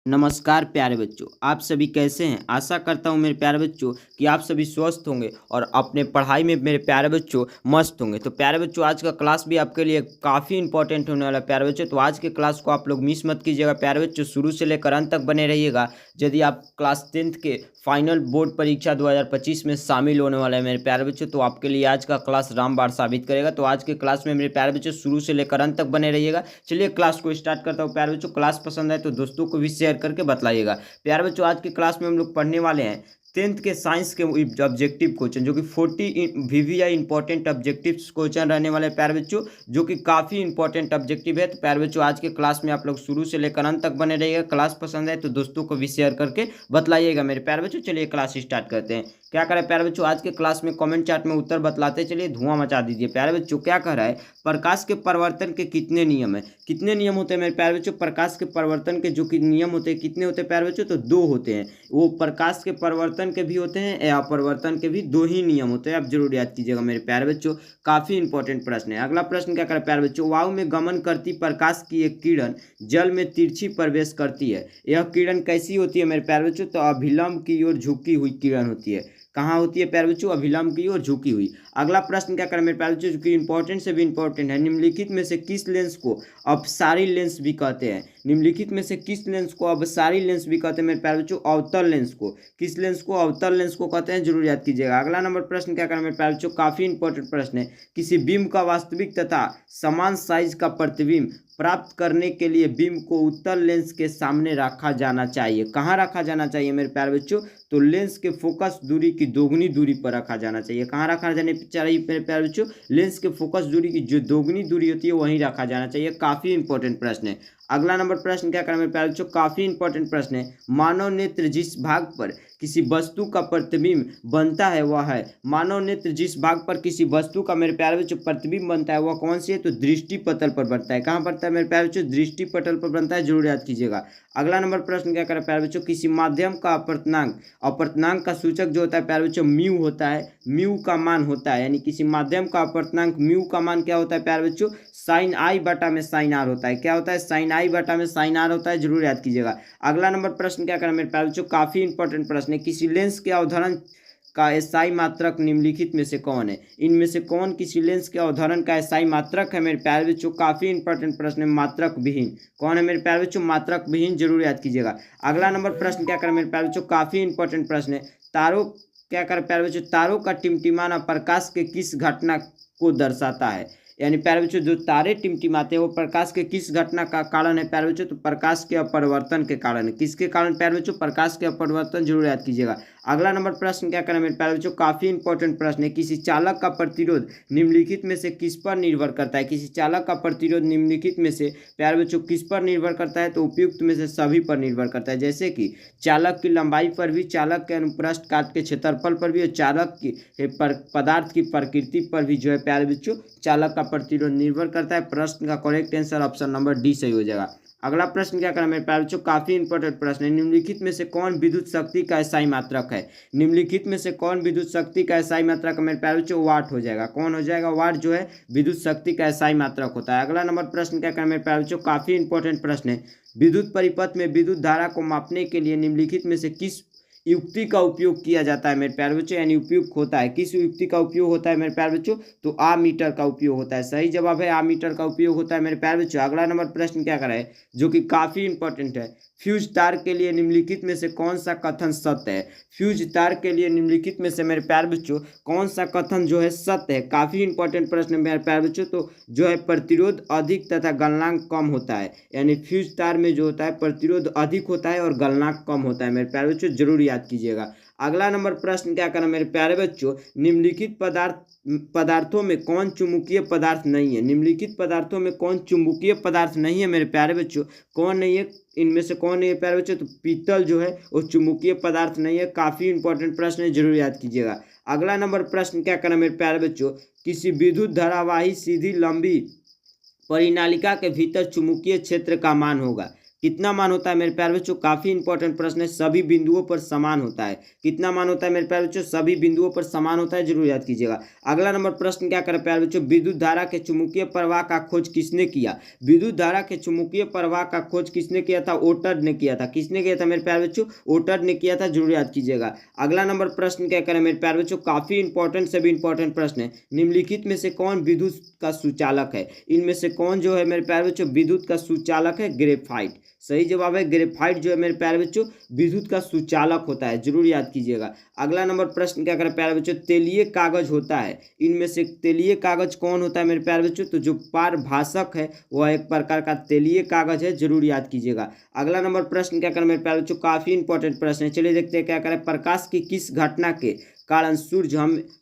नमस्कार प्यारे बच्चों, आप सभी कैसे हैं। आशा करता हूं मेरे प्यारे बच्चों कि आप सभी स्वस्थ होंगे और अपने पढ़ाई में मेरे प्यारे बच्चों मस्त होंगे। तो प्यारे बच्चों, आज का क्लास भी आपके लिए काफ़ी इंपॉर्टेंट होने वाला है प्यारे बच्चों। तो आज के क्लास को आप लोग मिस मत कीजिएगा प्यारे बच्चों, शुरू से लेकर अंत तक बने रहिएगा। यदि आप क्लास 10th के फाइनल बोर्ड परीक्षा 2025 में शामिल होने वाले हैं मेरे प्यारे बच्चों, तो आपके लिए आज का क्लास रामबाण साबित करेगा। तो आज के क्लास में मेरे प्यारे बच्चों शुरू से लेकर अंत तक बने रहिएगा। चलिए क्लास को स्टार्ट करता हूँ प्यारे बच्चों। क्लास पसंद आए तो दोस्तों को भी शेयर करके बतलाइएगा। प्यारे बच्चों, आज की क्लास में हम लोग पढ़ने वाले हैं 10th के साइंस के ऑब्जेक्टिव क्वेश्चन, जो कि 40 VVI इंपॉर्टेंट ऑब्जेक्टिव्स क्वेश्चन रहने वाले हैं प्यारे बच्चों, जो कि काफ़ी इंपॉर्टेंट ऑब्जेक्टिव है। तो प्यारे बच्चों, आज के क्लास में आप लोग शुरू से लेकर अंत तक बने रहिएगा। क्लास पसंद है तो दोस्तों को भी शेयर करके बतलाइएगा मेरे प्यारे बच्चों। चलिए क्लास स्टार्ट करते हैं। क्या करें प्यारे बच्चों, आज के क्लास में कमेंट चार्ट में उत्तर बतलाते चलिए, धुआं मचा दीजिए प्यारे बच्चों। क्या कह रहा है, प्रकाश के परिवर्तन के कितने नियम है। कितने नियम होते हैं मेरे प्यारे बच्चों। प्रकाश के परिवर्तन के जो कि नियम होते हैं कितने होते हैं प्यारे बच्चों, तो 2 होते हैं। वो प्रकाश के परिवर्तन के भी होते हैं या अपरिवर्तन के भी 2 ही नियम होते हैं। आप जरूर याद कीजिएगा मेरे प्यारे बच्चों, काफी इंपॉर्टेंट प्रश्न है। अगला प्रश्न क्या करे प्यारे बच्चों, वायु में गमन करती प्रकाश की एक किरण जल में तिरछी प्रवेश करती है। यह किरण कैसी होती है मेरे प्यारे बच्चों, तो अभिलंब की ओर झुकी हुई किरण होती है। कहाँ होती है प्यारे बच्चों, अभिलंब की ओर झुकी हुई। अगला प्रश्न क्या करें मेरे प्यारे बच्चों, जो कि इंपॉर्टेंट से भी इंपॉर्टेंट है, निम्नलिखित में से किस लेंस को अपसारी लेंस भी कहते हैं। निम्नलिखित में से किस लेंस को अपसारी लेंस भी कहते हैं मेरे प्यारे बच्चों, अवतल लेंस को। किस लेंस को, अवतल लेंस को कहते हैं, जरूर याद कीजिएगा। अगला नंबर प्रश्न क्या करें मेरे प्यारे बच्चों, काफी इंपॉर्टेंट प्रश्न है। किसी बिंब का वास्तविक तथा समान साइज का प्रतिबिंब प्राप्त करने के लिए बिंब को उत्तल लेंस के सामने रखा जाना चाहिए। कहाँ रखा जाना चाहिए मेरे प्यारे बच्चों, तो लेंस के फोकस दूरी की दोगुनी दूरी पर रखा जाना चाहिए। कहाँ रखा जाना चाहिए मेरे प्यारे बच्चों, लेंस के फोकस दूरी की जो दोगुनी दूरी होती है वहीं रखा जाना चाहिए। काफी इंपॉर्टेंट प्रश्न है। अगला नंबर प्रश्न क्या करें मेरे प्यारे बच्चों, काफी इंपॉर्टेंट प्रश्न है। मानव नेत्र जिस भाग पर किसी वस्तु का प्रतिबिंब बनता है वह है। मानव नेत्र जिस भाग पर किसी वस्तु का मेरे प्यारे बच्चों प्रतिबिंब बनता है वह कौन सी है, तो दृष्टि पटल पर बनता है। कहाँ बनता है मेरे प्यारे बच्चों, दृष्टि पटल पर बनता है, जरूर याद कीजिएगा। अगला नंबर प्रश्न क्या करें प्यारे बच्चों, किसी माध्यम का अपर्तनांक का सूचक जो होता है प्यारे बच्चों म्यू होता है। म्यू का मान होता है, यानी किसी माध्यम का अपर्तनांक म्यू का मान क्या होता है प्यारे बच्चों, साइन आई बटा में साइन आर होता है। क्या होता है, साइन आई बटा में साइन आर होता है, जरूर याद कीजिएगा। अगला नंबर प्रश्न क्या करें मेरे प्यारे बच्चों, काफी इंपॉर्टेंट प्रश्न है। किसी लेंस के अवधारण का एसआई मात्रक निम्नलिखित में से कौन है। इनमें से कौन किसी लेंस के अवधारण का एसआई मात्रक है मेरे प्यारे बच्चों, काफी इंपॉर्टेंट प्रश्न है। मात्रक विहीन कौन है मेरे प्यारे बच्चों, मात्रक विहीन, जरूर याद कीजिएगा। अगला नंबर प्रश्न क्या करें मेरे प्यारे बच्चों, काफी इंपॉर्टेंट प्रश्न है। तारों क्या करें प्यारे बच्चों, तारों का टिमटिमाना प्रकाश के किस घटना को दर्शाता है। यानी प्यारे बच्चों, जो तारे टिमटिमाते हैं वो प्रकाश के किस घटना का कारण है प्यारे बच्चों, तो प्रकाश के अपरिवर्तन के कारण है। किसके कारण प्यारे बच्चों, प्रकाश के अपरिवर्तन, जरूर याद कीजिएगा। अगला नंबर प्रश्न क्या करें मेरे प्यारे बच्चों, काफी इंपॉर्टेंट प्रश्न है। किसी चालक का प्रतिरोध निम्नलिखित में से किस पर निर्भर करता है। किसी चालक का प्रतिरोध निम्नलिखित में से प्यारे बच्चों किस पर निर्भर करता है, तो उपयुक्त में से सभी पर निर्भर करता है। जैसे कि चालक की लंबाई पर भी, चालक के अनुप्रस्थ काट के क्षेत्रफल पर भी, और चालक की पदार्थ की प्रकृति पर भी जो है प्यारे बच्चों चालक का प्रतिरोध निर्भर करता है। प्रश्न का correct answer option number D सही हो जाएगा। अगला प्रश्न क्या करें मेरे प्यारे बच्चों, काफी इंपॉर्टेंट प्रश्न है। निम्नलिखित में से कौन विद्युत शक्ति का एसआई मात्रक है। निम्नलिखित में से कौन विद्युत शक्ति का एसआई मात्रक है मेरे प्यारे बच्चों, वाट हो जाएगा। कौन हो जाएगा, वाट जो है विद्युत शक्ति का एसआई मात्रक होता है। अगला नंबर प्रश्न क्या करें मेरे प्यारे बच्चों, काफी इंपॉर्टेंट प्रश्न है। विद्युत परिपथ में विद्युत धारा को मापने के लिए निम्नलिखित में से किस युक्ति का उपयोग किया जाता है मेरे प्यारे बच्चों, यानी उपयुक्त होता है। किस युक्ति का उपयोग होता है मेरे प्यारे बच्चों, तो आमीटर का उपयोग होता है। सही जवाब है आमीटर का उपयोग होता है मेरे प्यारे बच्चों। अगला नंबर प्रश्न क्या करें, जो कि काफी इंपॉर्टेंट है। फ्यूज तार के लिए निम्नलिखित में से कौन सा कथन सत्य है। फ्यूज तार के लिए निम्नलिखित में से मेरे प्यारे बच्चों कौन सा कथन जो है सत्य है। काफी इंपॉर्टेंट प्रश्न है मेरे प्यारे बच्चों। तो जो है प्रतिरोध अधिक तथा गलनांक कम होता है, यानी फ्यूज तार में जो होता है प्रतिरोध अधिक होता है और गलनांक कम होता है मेरे प्यारे बच्चों, जरूर याद कीजिएगा। अगला नंबर प्रश्न क्या करना मेरे प्यारे बच्चों, निम्नलिखित पदार्थों में कौन चुंबकीय पदार्थ नहीं है। निम्नलिखित पदार्थों में कौन चुंबकीय पदार्थ नहीं है मेरे प्यारे बच्चों, कौन नहीं है, इनमें से कौन नहीं है प्यारे बच्चों, तो पीतल जो है वो चुंबकीय पदार्थ नहीं है। काफी इंपॉर्टेंट प्रश्न है, जरूर याद कीजिएगा। अगला नंबर प्रश्न क्या करना मेरे प्यारे बच्चों, किसी विद्युत धारावाही सीधी लंबी परिनालिका के भीतर चुंबकीय क्षेत्र का मान होगा। कितना मान होता है मेरे प्यारे बच्चों, काफी इंपॉर्टेंट प्रश्न है, सभी बिंदुओं पर समान होता है। कितना मान होता है मेरे प्यारे बच्चों, सभी बिंदुओं पर समान होता है, जरूर याद कीजिएगा। अगला नंबर प्रश्न क्या करें प्यारे बच्चों, विद्युत धारा के चुंबकीय प्रवाह का खोज किसने किया। विद्युत धारा के चुंबकीय प्रवाह का खोज किसने किया था, ओटर्ड ने किया था। किसने किया था मेरे प्यारे बच्चों, ओटर्ड ने किया था, जरूर याद कीजिएगा। अगला नंबर प्रश्न क्या करें मेरे प्यारे बच्चों, काफी इंपॉर्टेंट, सभी इंपॉर्टेंट प्रश्न है। निम्नलिखित में से कौन विद्युत का सुचालक है, इनमें से कौन जो है मेरे प्यारे बच्चों विद्युत का सुचालक है, ग्रेफाइट। सही जवाब है ग्रेफाइट जो है मेरे प्यारे बच्चों विद्युत का सुचालक होता है, जरूर याद कीजिएगा। अगला नंबर प्रश्न क्या करें प्यारे बच्चों, तेलीय कागज होता है, इनमें से तेलीय कागज कौन होता है मेरे प्यारे बच्चों, तो जो पारभाषक है वह एक प्रकार का तेलीय कागज है, जरूर याद कीजिएगा। अगला नंबर प्रश्न क्या करें मेरे प्यारे बच्चों, काफी इंपॉर्टेंट प्रश्न है, चलिए देखते हैं क्या करें। प्रकाश की किस घटना के कारण सूर्य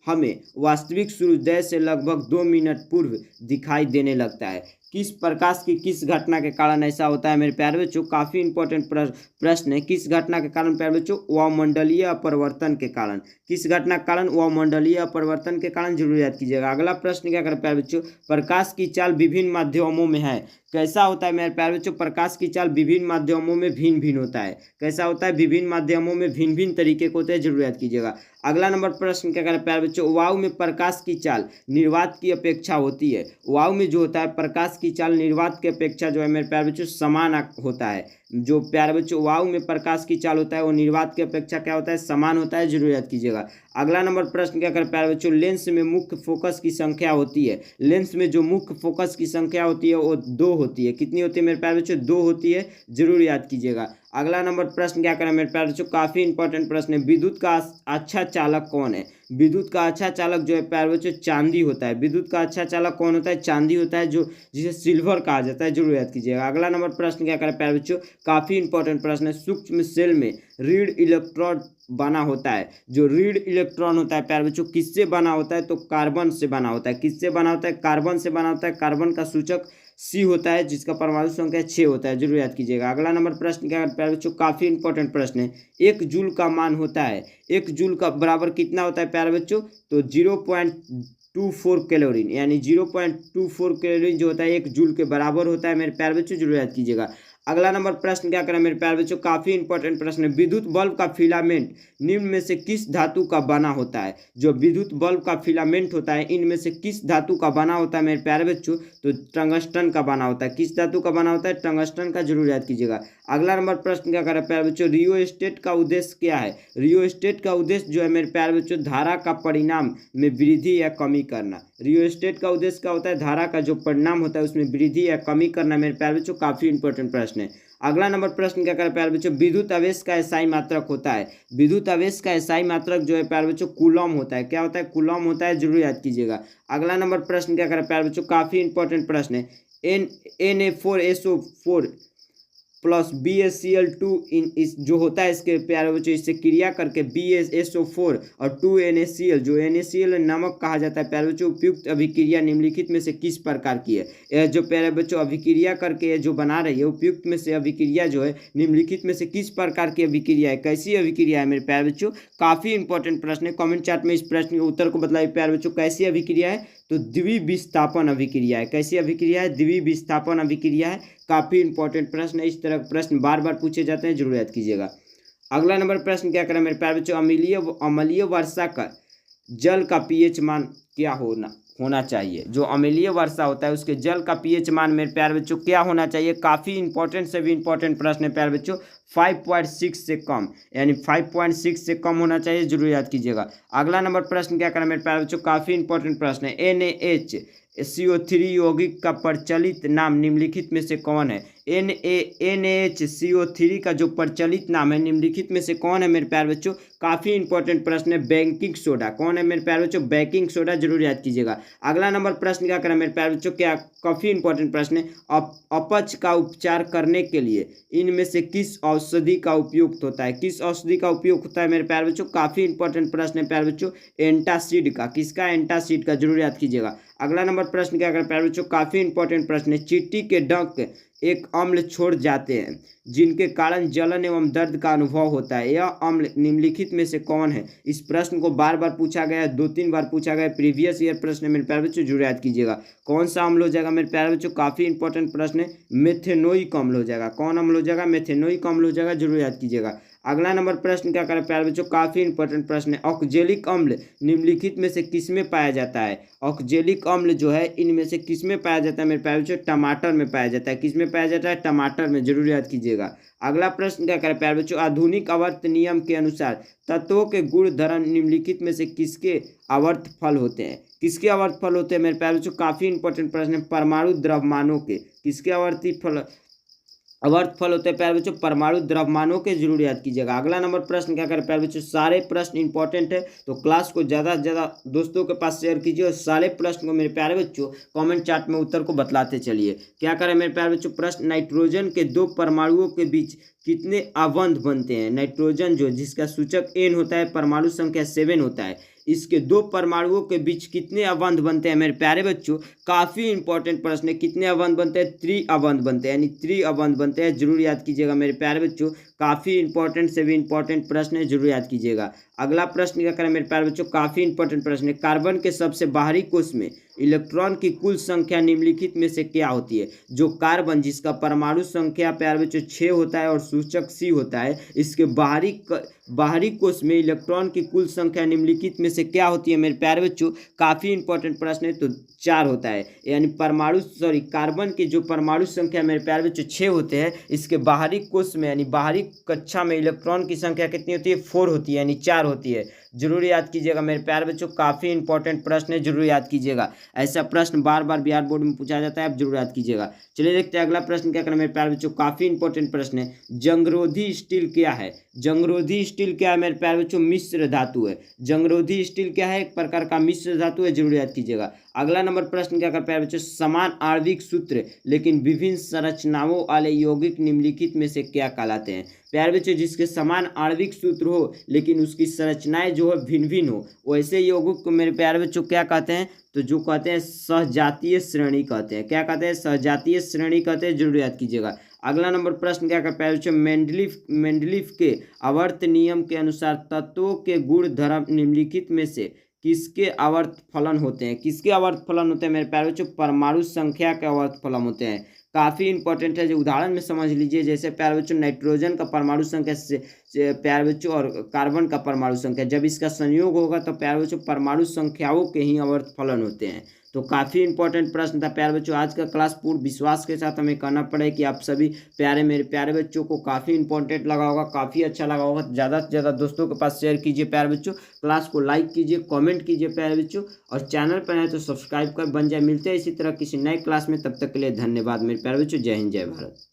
हमें वास्तविक सूर्योदय से लगभग 2 मिनट पूर्व दिखाई देने लगता है। किस प्रकाश की किस घटना के कारण ऐसा होता है मेरे प्यारे बच्चों, काफी इंपॉर्टेंट प्रश्न है। किस घटना के कारण प्यारे बच्चों, वायुमंडलीय अपरिवर्तन के कारण। किस घटना के कारण, वायुमंडलीय अपरिवर्तन के कारण, जरूर याद कीजिएगा। अगला प्रश्न क्या करें प्यारे बच्चों, प्रकाश की चाल विभिन्न माध्यमों में है, कैसा होता है मेरे प्यारे बच्चों, प्रकाश की चाल विभिन्न माध्यमों में भिन्न भिन्न होता है। कैसा होता है, विभिन्न माध्यमों में भिन्न भिन्न तरीके के होते हैं, जरूर याद कीजिएगा। अगला नंबर प्रश्न क्या करें प्यारे बच्चों, वायु में प्रकाश की चाल निर्वात की अपेक्षा होती है। वायु में जो होता है प्रकाश की चाल निर्वात की अपेक्षा जो है मेरे प्यारे बच्चों समान होता है। जो प्यारे बच्चों वायु में प्रकाश की चाल होता है वो निर्वात की अपेक्षा क्या होता है, समान होता है, जरूर याद कीजिएगा। अगला नंबर प्रश्न क्या करें प्यारे बच्चों, लेंस में मुख्य फोकस की संख्या होती है। लेंस में जो मुख्य फोकस की संख्या होती है वो 2 होती है। कितनी होती है मेरे प्यारे बच्चों, 2 होती है, जरूर याद कीजिएगा। अगला नंबर प्रश्न क्या करें मेरे प्यारे बच्चों, काफी इंपॉर्टेंट प्रश्न है, विद्युत का अच्छा चालक कौन है। विद्युत का अच्छा चालक जो है प्यारे बच्चों चांदी होता है। विद्युत का अच्छा चालक कौन होता है, चांदी होता है, जो जिसे सिल्वर कहा जाता है, जरूर याद कीजिएगा। अगला नंबर प्रश्न क्या करें प्यारे बच्चों, काफी इंपॉर्टेंट प्रश्न है, सूक्ष्म सेल में रीड इलेक्ट्रोड बना होता है। जो रीड इलेक्ट्रॉन होता है प्यारे बच्चों किससे बना होता है, तो कार्बन से बना होता है। किससे बना होता है, कार्बन से बना होता है। कार्बन का सूचक सी होता है जिसका परमाणु संख्या 6 होता है, जरूर याद कीजिएगा। अगला नंबर प्रश्न क्या प्यारे बच्चों, काफी इंपॉर्टेंट प्रश्न है, 1 जूल का मान होता है, 1 जूल का बराबर कितना होता है प्यारे बच्चों, तो 0.24 कैलोरी, यानी 0.24 कैलोरी जो होता है 1 जूल के बराबर होता है मेरे प्यारे बच्चों, जरूर याद कीजिएगा। अगला नंबर प्रश्न क्या करें मेरे प्यारे बच्चों, काफी इंपॉर्टेंट प्रश्न है, विद्युत बल्ब का फिलामेंट निम्न में से किस धातु का बना होता है। जो विद्युत बल्ब का फिलामेंट होता है इनमें से किस धातु का बना होता है मेरे प्यारे बच्चों, तो टंगस्टन का बना होता है। किस धातु का बना होता है, टंगस्टन का, जरूर याद कीजिएगा। अगला नंबर प्रश्न क्या करें प्यारे बच्चों, रियोस्टेट का उद्देश्य क्या है। रियोस्टेट का उद्देश्य जो है मेरे प्यारे बच्चों धारा का परिणाम में वृद्धि या कमी करना। रियोस्टेट का उद्देश्य क्या होता है, धारा का जो परिणाम होता है उसमें वृद्धि या कमी करना मेरे प्यारे बच्चों, काफी इंपॉर्टेंट प्रश्न है। अगला नंबर प्रश्न क्या करें प्यारे बच्चों, विद्युत आवेश का एसआई मात्रक होता है। विद्युत आवेश का एसआई मात्रक जो है प्यारे बच्चों कूलम होता है। क्या होता है, कूलम होता है, जरूर याद कीजिएगा। अगला नंबर प्रश्न क्या करें प्यारे बच्चों, काफी इंपॉर्टेंट प्रश्न है, Na4SO4 प्लस BaCl2 इन इस जो होता है इसके प्यारे बच्चों इससे क्रिया करके BaSO4 और 2NaCl जो NaCl नमक कहा जाता है प्यारे बच्चों, उपयुक्त अभिक्रिया निम्नलिखित में से किस प्रकार की है। यह जो प्यारे बच्चों अभिक्रिया करके जो बना रही है उपयुक्त में से अभिक्रिया जो है निम्नलिखित में से किस प्रकार की अभिक्रिया है, कैसी अभिक्रिया है मेरे प्यारे बच्चों, काफी इंपॉर्टेंट प्रश्न है। कमेंट चार्ट में इस प्रश्न के उत्तर को बताइए प्यारे बच्चों, कैसी अभिक्रिया है, तो द्विविस्थापन अभिक्रिया है। कैसी अभिक्रिया है, द्विविस्थापन अभिक्रिया है, काफी इंपॉर्टेंट प्रश्न है। इस तरह के प्रश्न बार बार पूछे जाते हैं, जरूर याद कीजिएगा। अगला नंबर प्रश्न क्या करें मेरे प्यारे बच्चों, अम्लीय वर्षा का जल का पीएच मान क्या होना चाहिए। जो अम्लीय वर्षा होता है उसके जल का पीएच मान मेरे प्यारे बच्चों क्या होना चाहिए, काफी इंपॉर्टेंट से भी इंपॉर्टेंट प्रश्न है प्यारे बच्चों, 5.6 से कम, यानी 5.6 से कम होना चाहिए, जरूर याद कीजिएगा। अगला नंबर प्रश्न क्या करें मेरे प्यारे बच्चों, काफी इंपॉर्टेंट प्रश्न है, NaHCO3 यौगिक का प्रचलित नाम निम्नलिखित में से कौन है। NaHCO3 का जो प्रचलित नाम है निम्नलिखित में से कौन है मेरे प्यारे बच्चों, काफी इंपॉर्टेंट प्रश्न है, बेकिंग सोडा। कौन है मेरे प्यारे बच्चों, बेकिंग सोडा, जरूर याद कीजिएगा। अगला नंबर प्रश्न क्या करें मेरे प्यारे बच्चों, क्या काफी इंपॉर्टेंट प्रश्न है, अपच का उपचार करने के लिए इनमें से किस औषधि का उपयुक्त होता है। किस औषधि का उपयोग होता है मेरे प्यारे बच्चों, काफी इंपॉर्टेंट प्रश्न है प्यारे बच्चों, एंटासिड का। किसका, एंटासिड का, जरूर याद कीजिएगा। अगला नंबर प्रश्न क्या करें प्यारे बच्चों, काफी इंपॉर्टेंट प्रश्न है, चींटी के डंक एक अम्ल छोड़ जाते हैं जिनके कारण जलन एवं दर्द का अनुभव होता है। यह अम्ल निम्नलिखित में से कौन है? इस प्रश्न को बार बार पूछा गया है, 2-3 बार पूछा गया है, प्रीवियस ईयर प्रश्न है मेरे प्यारे बच्चों, जरूर याद कीजिएगा। कौन सा अम्ल हो जाएगा मेरे प्यारे बच्चों? काफी इंपॉर्टेंट प्रश्न है, मेथेनोइक अम्ल हो जाएगा। कौन अम्ल हो जाएगा? मेथेनोइक अम्ल हो जाएगा, जरूर याद कीजिएगा। अगला नंबर प्रश्न क्या करें प्यारे बच्चों? काफी इंपॉर्टेंट प्रश्न है, ऑक्जेलिक अम्ल निम्नलिखित में से किसमें पाया जाता है? ऑक्जेलिक अम्ल जो है इनमें से किसमें पाया जाता है मेरे प्यारे बच्चों? टमाटर में पाया जाता है। किसमें पाया जाता है? टमाटर में, जरूर याद कीजिएगा। अगला प्रश्न क्या करें प्यारे बच्चों? आधुनिक आवर्त नियम के अनुसार तत्वों के गुण धर्म निम्नलिखित में से किसके आवर्त फल होते हैं? किसके आवर्त फल होते हैं मेरे प्यारे बच्चों? काफी इंपॉर्टेंट प्रश्न है, परमाणु द्रव्यमानों के। किसके आवर्त फल होते हैं प्यारे बच्चों? परमाणु द्रव्यमानों के, जरूर याद कीजिएगा। अगला नंबर प्रश्न क्या करें प्यारे बच्चों? सारे प्रश्न इंपॉर्टेंट है तो क्लास को ज़्यादा से ज़्यादा दोस्तों के पास शेयर कीजिए और सारे प्रश्न को मेरे प्यारे बच्चों कमेंट चार्ट में उत्तर को बतलाते चलिए। क्या करें मेरे प्यारे बच्चों? प्रश्न, नाइट्रोजन के 2 परमाणुओं के बीच कितने अबंध बनते हैं? नाइट्रोजन जो जिसका सूचक N होता है, परमाणु संख्या 7 होता है, इसके 2 परमाणुओं के बीच कितने अबंध बनते हैं मेरे प्यारे बच्चों? काफी इंपॉर्टेंट प्रश्न है। कितने अबंध बनते हैं? 3 अबंध बनते हैं, यानी 3 अबंध बनते हैं, जरूर याद कीजिएगा मेरे प्यारे बच्चों। काफी इंपॉर्टेंट से भी इंपॉर्टेंट प्रश्न है, जरूर याद कीजिएगा। अगला प्रश्न क्या करें मेरे प्यारे बच्चों? काफी इंपॉर्टेंट प्रश्न है, कार्बन के सबसे बाहरी कोष में इलेक्ट्रॉन की कुल संख्या निम्नलिखित में से क्या होती है? जो कार्बन जिसका परमाणु संख्या प्यारे बच्चों 6 होता है और सूचक C होता है, इसके बाहरी कोष में इलेक्ट्रॉन की कुल संख्या निम्नलिखित में से क्या होती है मेरे प्यारे बच्चों? काफी इंपॉर्टेंट प्रश्न है, तो 4 होता है, यानी कार्बन की जो परमाणु संख्या मेरे प्यारे बच्चों 6 होते हैं, इसके बाहरी कोष में यानी बाहरी कक्षा में इलेक्ट्रॉन की संख्या कितनी होती है? 4 होती है, यानी 4 होती है, जरूर याद कीजिएगा मेरे प्यारे बच्चों। काफी इंपॉर्टेंट प्रश्न है, जरूर याद कीजिएगा। ऐसा प्रश्न बार बार बिहार बोर्ड में पूछा जाता है, आप जरूर याद कीजिएगा। चलिए देखते हैं अगला प्रश्न क्या करें मेरे प्यारे बच्चों। काफी इंपॉर्टेंट प्रश्न है, जंगरोधी स्टील क्या है? जंगरोधी स्टील क्या है मेरे प्यारे बच्चों? मिश्र धातु है। जंगरोधी स्टील क्या है? एक प्रकार का मिश्र धातु है, जरूर याद कीजिएगा। अगला नंबर प्रश्न क्या कर प्यारे बच्चों? समान आणविक सूत्र लेकिन विभिन्न संरचनाओं वाले यौगिक निम्नलिखित में से क्या कहलाते हैं? प्यारे बच्चों, जिसके समान आणविक सूत्र हो लेकिन उसकी संरचनाएं जो है भिन्न भिन्न हो, वैसे यौगिक को मेरे प्यारे बच्चों क्या कहते हैं? तो जो कहते हैं सहजातीय श्रेणी कहते हैं। क्या कहते हैं? सहजातीय श्रेणी कहते हैं, जरूर याद कीजिएगा। अगला नंबर प्रश्न क्या कर प्यारे बच्चों? मेंडलीफ के आवर्त नियम के अनुसार तत्वों के गुण धर्म निम्नलिखित में से किसके आवर्त फलन होते हैं? किसके आवर्त फलन होते हैं मेरे प्यारे बच्चों? परमाणु संख्या के आवर्त फलन होते हैं। काफी इंपॉर्टेंट है, जो उदाहरण में समझ लीजिए, जैसे प्यारे बच्चों नाइट्रोजन का परमाणु संख्या से प्यारे बच्चों और कार्बन का परमाणु संख्या, जब इसका संयोग होगा तो प्यारे बच्चों परमाणु संख्याओं के ही आवर्त फलन होते हैं। तो काफ़ी इंपॉर्टेंट प्रश्न था प्यारे बच्चों। आज का क्लास पूर्ण विश्वास के साथ हमें कहना पड़े कि आप सभी मेरे प्यारे बच्चों को काफ़ी इंपॉर्टेंट लगा होगा, काफ़ी अच्छा लगा होगा। ज़्यादा से ज़्यादा दोस्तों के पास शेयर कीजिए प्यारे बच्चों, क्लास को लाइक कीजिए, कमेंट कीजिए प्यारे बच्चों, और चैनल पर आए तो सब्सक्राइब कर बन जाए। मिलते हैं इसी तरह किसी नए क्लास में, तब तक के लिए धन्यवाद मेरे प्यारे बच्चों। जय हिंद, जय भारत।